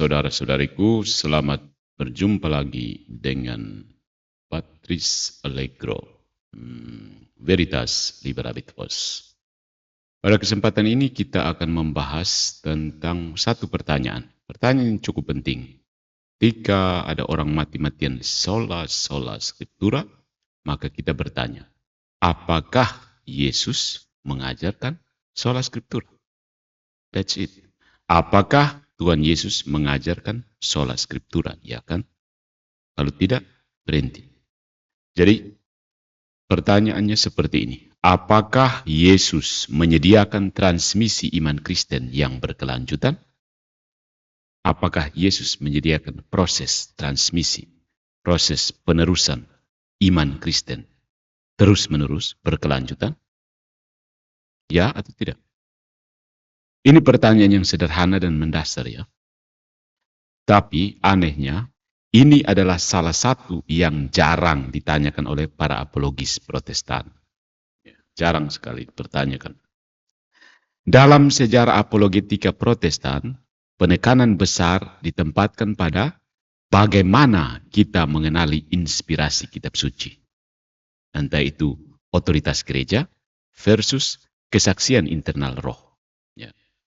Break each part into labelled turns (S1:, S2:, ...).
S1: saudara-saudariku, selamat berjumpa lagi dengan Patrice Allegro, Veritas Liberabit Vos. Pada kesempatan ini kita akan membahas tentang satu pertanyaan. Pertanyaan yang cukup penting. Ketika ada orang mati-matian sola scriptura, maka kita bertanya, apakah Yesus mengajarkan sola scriptura? That's it. Apakah Tuhan Yesus mengajarkan sola scriptura? Ya kan? Kalau tidak, berhenti. Jadi, pertanyaannya seperti ini. Apakah Yesus menyediakan transmisi iman Kristen yang berkelanjutan? Apakah Yesus menyediakan proses transmisi, proses penerusan iman Kristen terus-menerus berkelanjutan? Ya atau tidak? Ini pertanyaan yang sederhana dan mendasar ya. Tapi anehnya, ini adalah salah satu yang jarang ditanyakan oleh para apologis Protestan. Jarang sekali dipertanyakan. Dalam sejarah apologetika Protestan, penekanan besar ditempatkan pada bagaimana kita mengenali inspirasi kitab suci. Entah itu otoritas gereja versus kesaksian internal roh.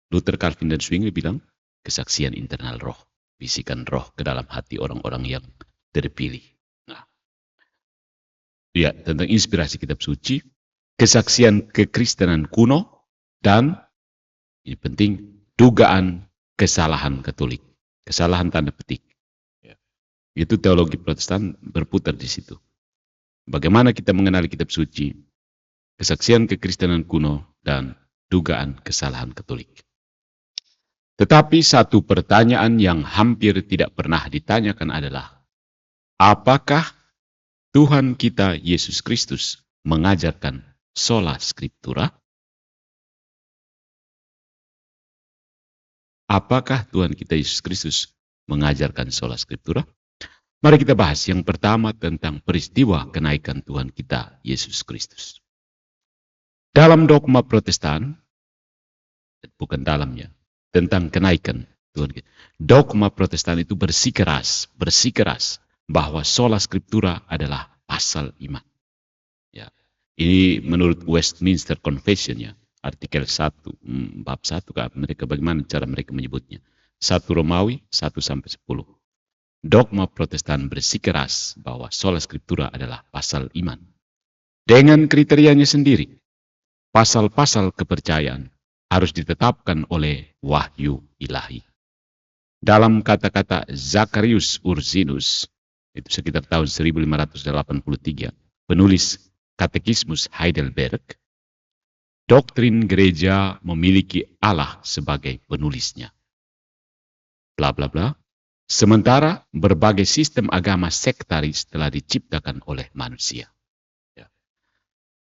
S1: Luther, Calvin, dan Zwingli bilang kesaksian internal roh. Bisikan roh ke dalam hati orang-orang yang terpilih. Nah, ya, tentang inspirasi kitab suci, kesaksian kekristenan kuno, dan ini penting, dugaan kesalahan Katolik. Kesalahan tanda petik. Ya. Itu teologi Protestan berputar di situ. Bagaimana kita mengenali kitab suci, kesaksian kekristenan kuno, dan dugaan kesalahan Katolik. Tetapi satu pertanyaan yang hampir tidak pernah ditanyakan adalah, apakah Tuhan kita Yesus Kristus mengajarkan sola scriptura? Apakah Tuhan kita Yesus Kristus mengajarkan sola scriptura? Mari kita bahas yang pertama tentang peristiwa kenaikan Tuhan kita Yesus Kristus. Dalam dogma Protestan, bukan dalamnya, tentang kenaikan Tuhan kita. Dogma Protestan itu bersikeras bahwa sola scriptura adalah asal iman. Ya. Ini menurut Westminster Confession ya, artikel 1, bab 1, mereka bagaimana cara mereka menyebutnya. 1 Romawi 1-10. Dogma Protestan bersikeras bahwa sola scriptura adalah pasal iman. Dengan kriterianya sendiri, pasal-pasal kepercayaan harus ditetapkan oleh wahyu ilahi. Dalam kata-kata Zacharius Ursinus, itu sekitar tahun 1583, penulis Katekismus Heidelberg, doktrin gereja memiliki Allah sebagai penulisnya. Bla bla bla. Sementara berbagai sistem agama sektaris telah diciptakan oleh manusia.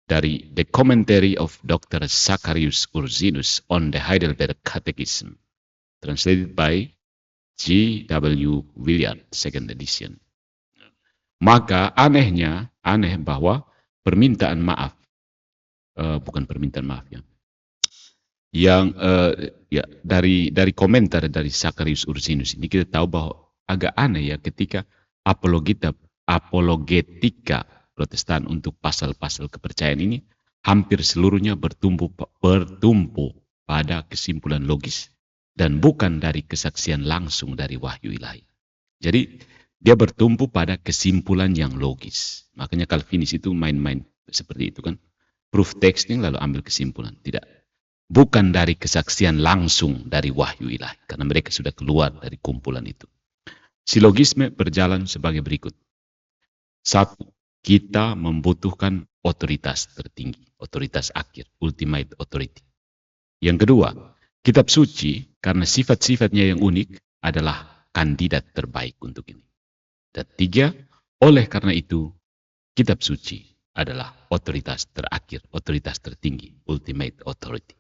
S1: Dari The Commentary of Dr. Zacharius Ursinus on the Heidelberg Catechism, translated by G.W. Willard, 2nd edition. Maka aneh bahwa permintaan maaf, bukan permintaan maaf ya, yang dari komentar dari Zacharius Ursinus ini kita tahu bahwa agak aneh ya ketika apologetika Protestan untuk pasal-pasal kepercayaan ini hampir seluruhnya bertumpu pada kesimpulan logis dan bukan dari kesaksian langsung dari wahyu ilahi. Jadi dia bertumpu pada kesimpulan yang logis. Makanya Calvinis itu main-main seperti itu kan. Proof texting lalu ambil kesimpulan. Tidak. Bukan dari kesaksian langsung dari wahyu ilahi. Karena mereka sudah keluar dari kumpulan itu. Silogisme berjalan sebagai berikut. 1. Kita membutuhkan otoritas tertinggi, otoritas akhir, ultimate authority. Yang kedua, kitab suci karena sifat-sifatnya yang unik adalah kandidat terbaik untuk ini. Dan 3, oleh karena itu, kitab suci adalah otoritas terakhir, otoritas tertinggi, ultimate authority.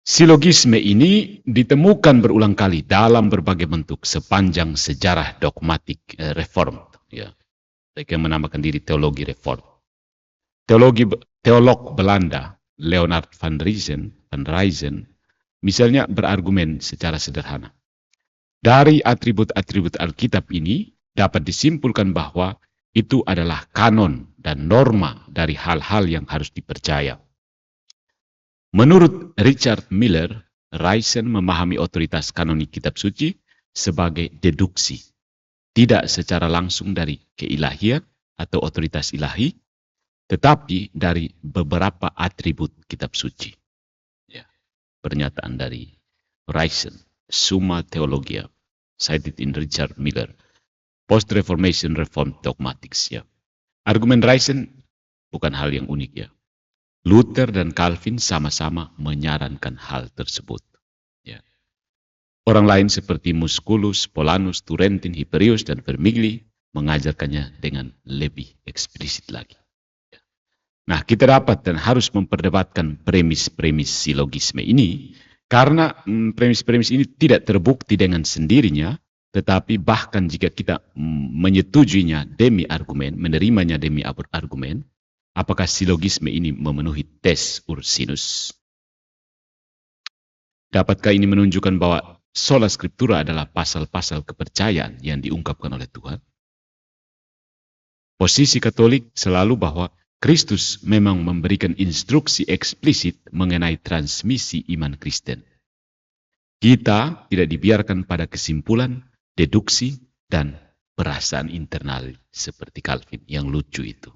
S1: Silogisme ini ditemukan berulang kali dalam berbagai bentuk sepanjang sejarah dogmatik reform. Ya. Mereka menamakan diri teologi reform. Teolog Belanda, Leonard van Riezen, misalnya berargumen secara sederhana. Dari atribut-atribut Alkitab ini dapat disimpulkan bahwa itu adalah kanon dan norma dari hal-hal yang harus dipercaya. Menurut Richard Miller, Ryzen memahami otoritas kanonik kitab suci sebagai deduksi, tidak secara langsung dari keilahian atau otoritas ilahi, tetapi dari beberapa atribut kitab suci. Ya. Pernyataan dari Ryzen, Summa Theologia, cited in Richard Miller, Post-Reformation Reformed Dogmatics. Ya. Argumen Ryzen bukan hal yang unik ya. Luther dan Calvin sama-sama menyarankan hal tersebut. Ya. Orang lain seperti Musculus, Polanus, Turentin, Hyperius, dan Vermigli mengajarkannya dengan lebih eksplisit lagi. Ya. Nah, kita dapat dan harus memperdebatkan premis-premis silogisme ini karena premis-premis ini tidak terbukti dengan sendirinya, tetapi bahkan jika kita menyetujuinya demi argumen, menerimanya demi argumen, apakah silogisme ini memenuhi tes Ursinus? Dapatkah ini menunjukkan bahwa sola scriptura adalah pasal-pasal kepercayaan yang diungkapkan oleh Tuhan? Posisi Katolik selalu bahwa Kristus memang memberikan instruksi eksplisit mengenai transmisi iman Kristen. Kita tidak dibiarkan pada kesimpulan, deduksi, dan perasaan internal seperti Calvin yang lucu itu.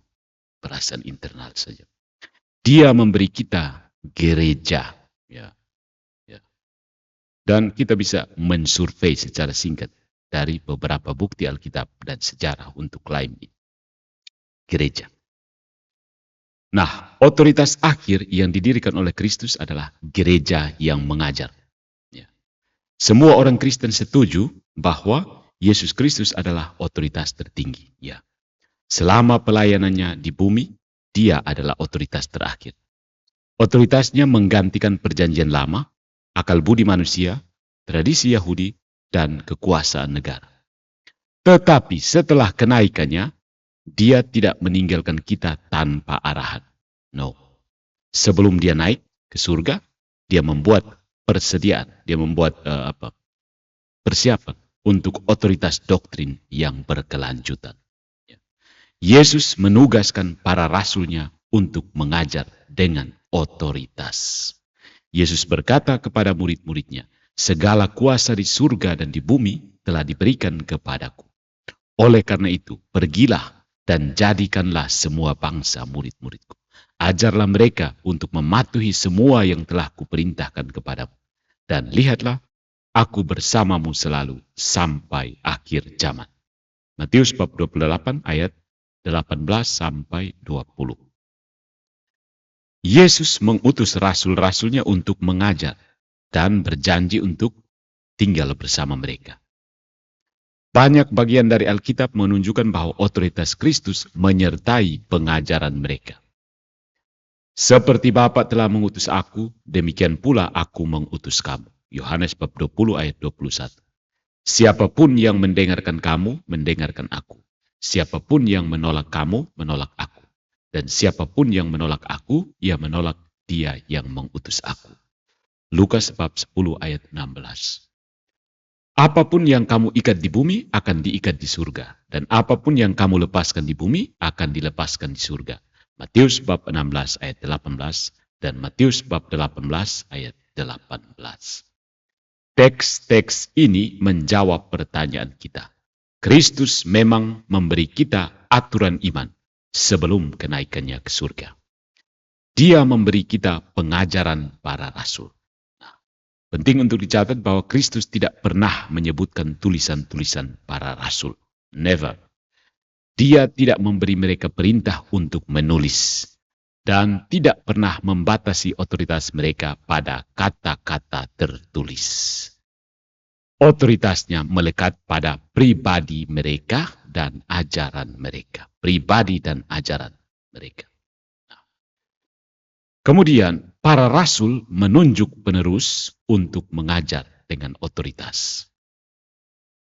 S1: Perasaan internal saja. Dia memberi kita gereja. Ya. Ya. Dan kita bisa mensurvei secara singkat dari beberapa bukti Alkitab dan sejarah untuk klaim ini. Gereja. Nah, otoritas akhir yang didirikan oleh Kristus adalah gereja yang mengajar. Ya. Semua orang Kristen setuju bahwa Yesus Kristus adalah otoritas tertinggi. Ya. Selama pelayanannya di bumi, dia adalah otoritas terakhir. Otoritasnya menggantikan perjanjian lama, akal budi manusia, tradisi Yahudi, dan kekuasaan negara. Tetapi setelah kenaikannya, dia tidak meninggalkan kita tanpa arahan. No. Sebelum dia naik ke surga, dia membuat persediaan, dia membuat persiapan untuk otoritas doktrin yang berkelanjutan. Yesus menugaskan para rasulnya untuk mengajar dengan otoritas. Yesus berkata kepada murid-muridnya, segala kuasa di surga dan di bumi telah diberikan kepadaku. Oleh karena itu, pergilah dan jadikanlah semua bangsa murid-muridku. Ajarlah mereka untuk mematuhi semua yang telah kuperintahkan kepadamu. Dan lihatlah, aku bersamamu selalu sampai akhir zaman. Matius bab 28 ayat 18-20. Yesus mengutus rasul-rasulnya untuk mengajar dan berjanji untuk tinggal bersama mereka. Banyak bagian dari Alkitab menunjukkan bahwa otoritas Kristus menyertai pengajaran mereka. Seperti Bapa telah mengutus aku, demikian pula aku mengutus kamu. Yohanes bab 20 ayat 21. Siapapun yang mendengarkan kamu, mendengarkan aku. Siapapun yang menolak kamu, menolak aku. Dan siapapun yang menolak aku, ia menolak dia yang mengutus aku. Lukas bab 10 ayat 16. Apapun yang kamu ikat di bumi, akan diikat di surga. Dan apapun yang kamu lepaskan di bumi, akan dilepaskan di surga. Matius bab 16 ayat 18 dan Matius bab 18 ayat 18. Teks-teks ini menjawab pertanyaan kita. Kristus memang memberi kita aturan iman sebelum kenaikannya ke surga. Dia memberi kita pengajaran para rasul. Nah, penting untuk dicatat bahwa Kristus tidak pernah menyebutkan tulisan-tulisan para rasul. Never. Dia tidak memberi mereka perintah untuk menulis. Dan tidak pernah membatasi otoritas mereka pada kata-kata tertulis. Otoritasnya melekat pada pribadi mereka dan ajaran mereka. Pribadi dan ajaran mereka. Nah. Kemudian para rasul menunjuk penerus untuk mengajar dengan otoritas.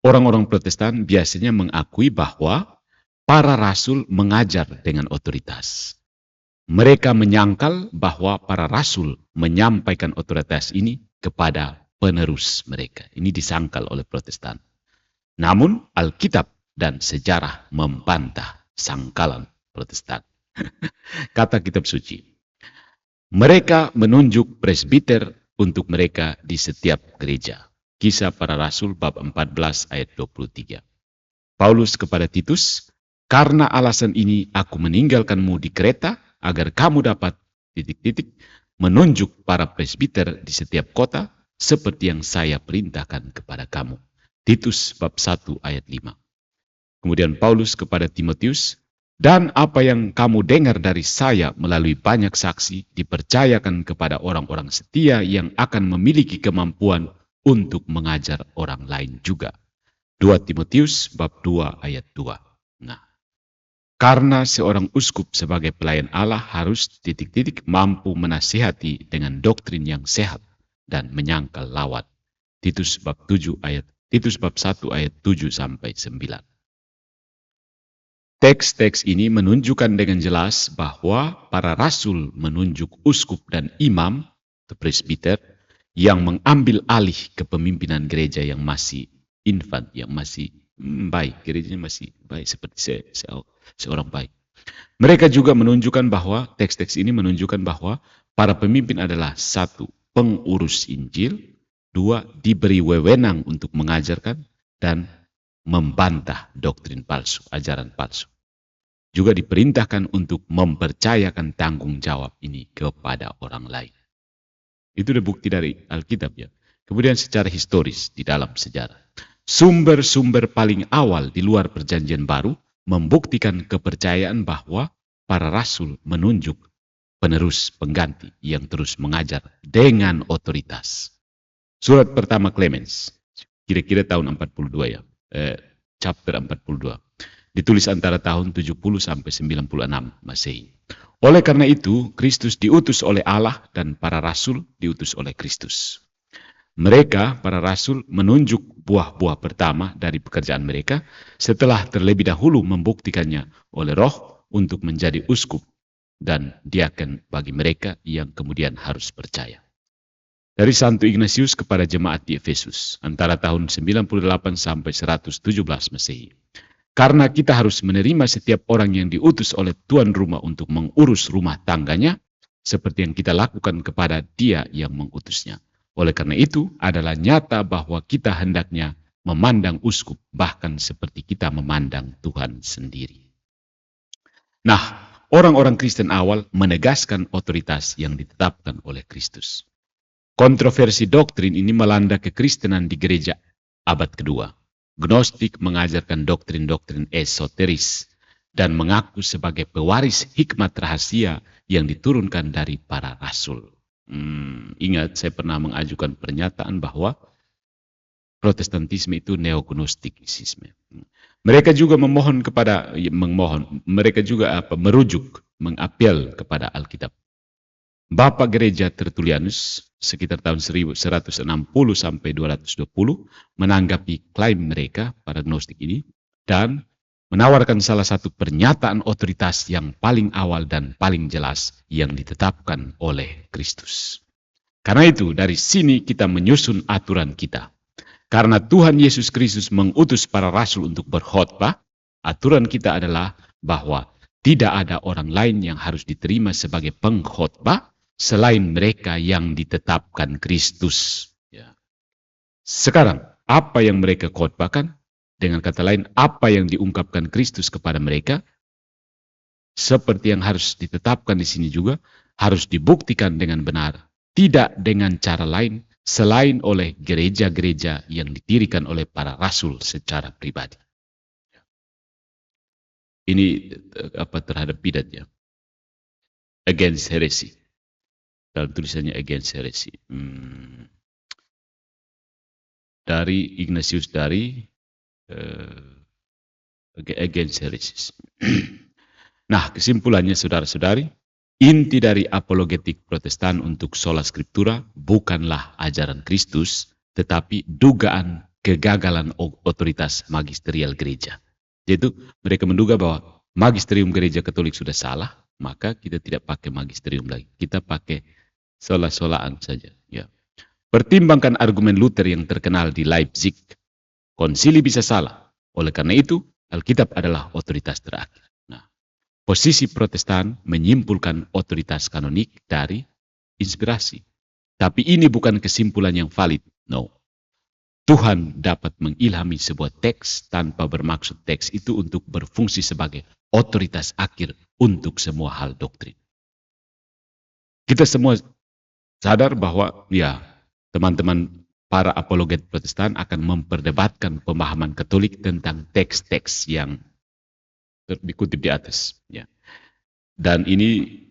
S1: Orang-orang Protestan biasanya mengakui bahwa para rasul mengajar dengan otoritas. Mereka menyangkal bahwa para rasul menyampaikan otoritas ini kepada penerus mereka. Ini disangkal oleh Protestan. Namun Alkitab dan sejarah membantah sangkalan Protestan. Kata kitab suci, mereka menunjuk presbiter untuk mereka di setiap gereja. Kisah Para Rasul bab 14 ayat 23. Paulus kepada Titus, karena alasan ini aku meninggalkanmu di Kreta agar kamu dapat ... menunjuk para presbiter di setiap kota seperti yang saya perintahkan kepada kamu. Titus bab 1 ayat 5. Kemudian Paulus kepada Timotius, dan apa yang kamu dengar dari saya melalui banyak saksi dipercayakan kepada orang-orang setia yang akan memiliki kemampuan untuk mengajar orang lain juga. 2 Timotius bab 2 ayat 2. Nah, karena seorang uskup sebagai pelayan Allah harus ... mampu menasihati dengan doktrin yang sehat dan menyangkal lawan. Titus bab 1 ayat 7 sampai 9. Teks-teks ini menunjukkan dengan jelas bahwa para rasul menunjuk uskup dan imam, atau presbiter, yang mengambil alih kepemimpinan gereja yang masih infant, yang masih baik, gerejanya masih baik seperti seorang baik. Mereka juga menunjukkan bahwa, teks-teks ini menunjukkan bahwa para pemimpin adalah 1. Pengurus Injil, 2. Diberi wewenang untuk mengajarkan dan membantah doktrin palsu, ajaran palsu. Juga diperintahkan untuk mempercayakan tanggung jawab ini kepada orang lain. Itu adalah bukti dari Alkitab ya. Kemudian secara historis di dalam sejarah. Sumber-sumber paling awal di luar Perjanjian Baru membuktikan kepercayaan bahwa para rasul menunjuk penerus pengganti yang terus mengajar dengan otoritas. Surat pertama Clemens, kira-kira tahun 42 ya, chapter 42. Ditulis antara tahun 70 sampai 96 Masehi. Oleh karena itu, Kristus diutus oleh Allah dan para rasul diutus oleh Kristus. Mereka, para rasul, menunjuk buah-buah pertama dari pekerjaan mereka setelah terlebih dahulu membuktikannya oleh Roh untuk menjadi uskup dan diaken bagi mereka yang kemudian harus percaya. Dari Santo Ignatius kepada jemaat di Efesus antara tahun 98 sampai 117 Masehi. Karena kita harus menerima setiap orang yang diutus oleh tuan rumah untuk mengurus rumah tangganya, seperti yang kita lakukan kepada dia yang mengutusnya. Oleh karena itu, adalah nyata bahwa kita hendaknya memandang uskup, bahkan seperti kita memandang Tuhan sendiri. Nah, orang-orang Kristen awal menegaskan otoritas yang ditetapkan oleh Kristus. Kontroversi doktrin ini melanda kekristenan di gereja abad kedua. Gnostik mengajarkan doktrin-doktrin esoteris dan mengaku sebagai pewaris hikmat rahasia yang diturunkan dari para rasul. Ingat, saya pernah mengajukan pernyataan bahwa Protestantisme itu neognostikisme. Mereka juga merujuk, mengapel kepada Alkitab. Bapak Gereja Tertullianus sekitar tahun 1160 sampai 220 menanggapi klaim mereka para gnostik ini dan menawarkan salah satu pernyataan otoritas yang paling awal dan paling jelas yang ditetapkan oleh Kristus. Karena itu dari sini kita menyusun aturan kita. Karena Tuhan Yesus Kristus mengutus para rasul untuk berkhotbah, aturan kita adalah bahwa tidak ada orang lain yang harus diterima sebagai pengkhotbah selain mereka yang ditetapkan Kristus. Ya. Sekarang, apa yang mereka khotbahkan? Dengan kata lain, apa yang diungkapkan Kristus kepada mereka? Seperti yang harus ditetapkan di sini juga, harus dibuktikan dengan benar. Tidak dengan cara lain, selain oleh gereja-gereja yang didirikan oleh para rasul secara pribadi. Ini terhadap bidat ya. Against heresy. Dalam tulisannya against heresy. Dari Ignatius dari against heresy. Nah, kesimpulannya saudara-saudari, inti dari apologetik Protestan untuk sola scriptura bukanlah ajaran Kristus, tetapi dugaan kegagalan otoritas magisterial gereja. Yaitu mereka menduga bahwa magisterium gereja Katolik sudah salah, maka kita tidak pakai magisterium lagi. Kita pakai sola-solaan saja. Ya. Pertimbangkan argumen Luther yang terkenal di Leipzig. Konsili bisa salah. Oleh karena itu, Alkitab adalah otoritas terakhir. Nah, posisi Protestan menyimpulkan otoritas kanonik dari inspirasi. Tapi ini bukan kesimpulan yang valid. No. Tuhan dapat mengilhami sebuah teks tanpa bermaksud teks itu untuk berfungsi sebagai otoritas akhir untuk semua hal doktrin. Kita semua sadar bahwa teman-teman para apologet Protestan akan memperdebatkan pemahaman Katolik tentang teks-teks yang dikutip di atas. Ya. Dan ini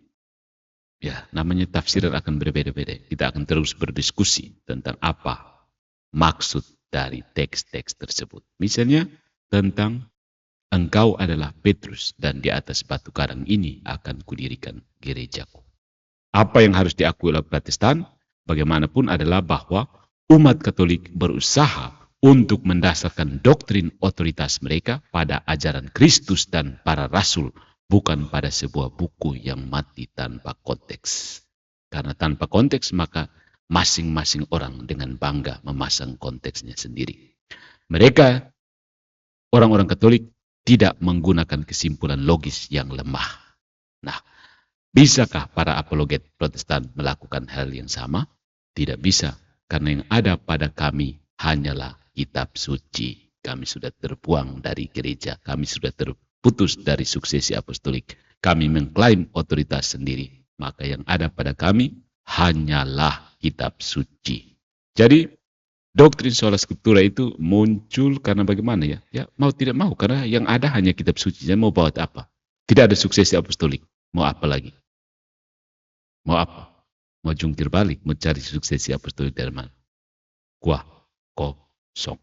S1: namanya tafsiran akan berbeda-beda. Kita akan terus berdiskusi tentang apa maksud dari teks-teks tersebut. Misalnya tentang engkau adalah Petrus dan di atas batu karang ini akan kudirikan gerejaku. Apa yang harus diakui oleh Protestan bagaimanapun adalah bahwa umat Katolik berusaha untuk mendasarkan doktrin otoritas mereka pada ajaran Kristus dan para rasul, bukan pada sebuah buku yang mati tanpa konteks. Karena tanpa konteks maka masing-masing orang dengan bangga memasang konteksnya sendiri. Mereka, orang-orang Katolik, tidak menggunakan kesimpulan logis yang lemah. Nah, bisakah para apologet Protestan melakukan hal yang sama? Tidak bisa, karena yang ada pada kami hanyalah kitab suci. Kami sudah terbuang dari gereja, kami sudah terputus dari suksesi apostolik. Kami mengklaim otoritas sendiri. Maka yang ada pada kami hanyalah kitab suci. Jadi, doktrin sola scriptura itu muncul karena bagaimana ya? Ya, mau tidak mau, karena yang ada hanya kitab suci. Jadi mau bawa apa? Tidak ada suksesi apostolik. Mau apa lagi? Mau apa? Mau jungkir balik, mau cari suksesi apostolik dari mana? Kuah, kosong.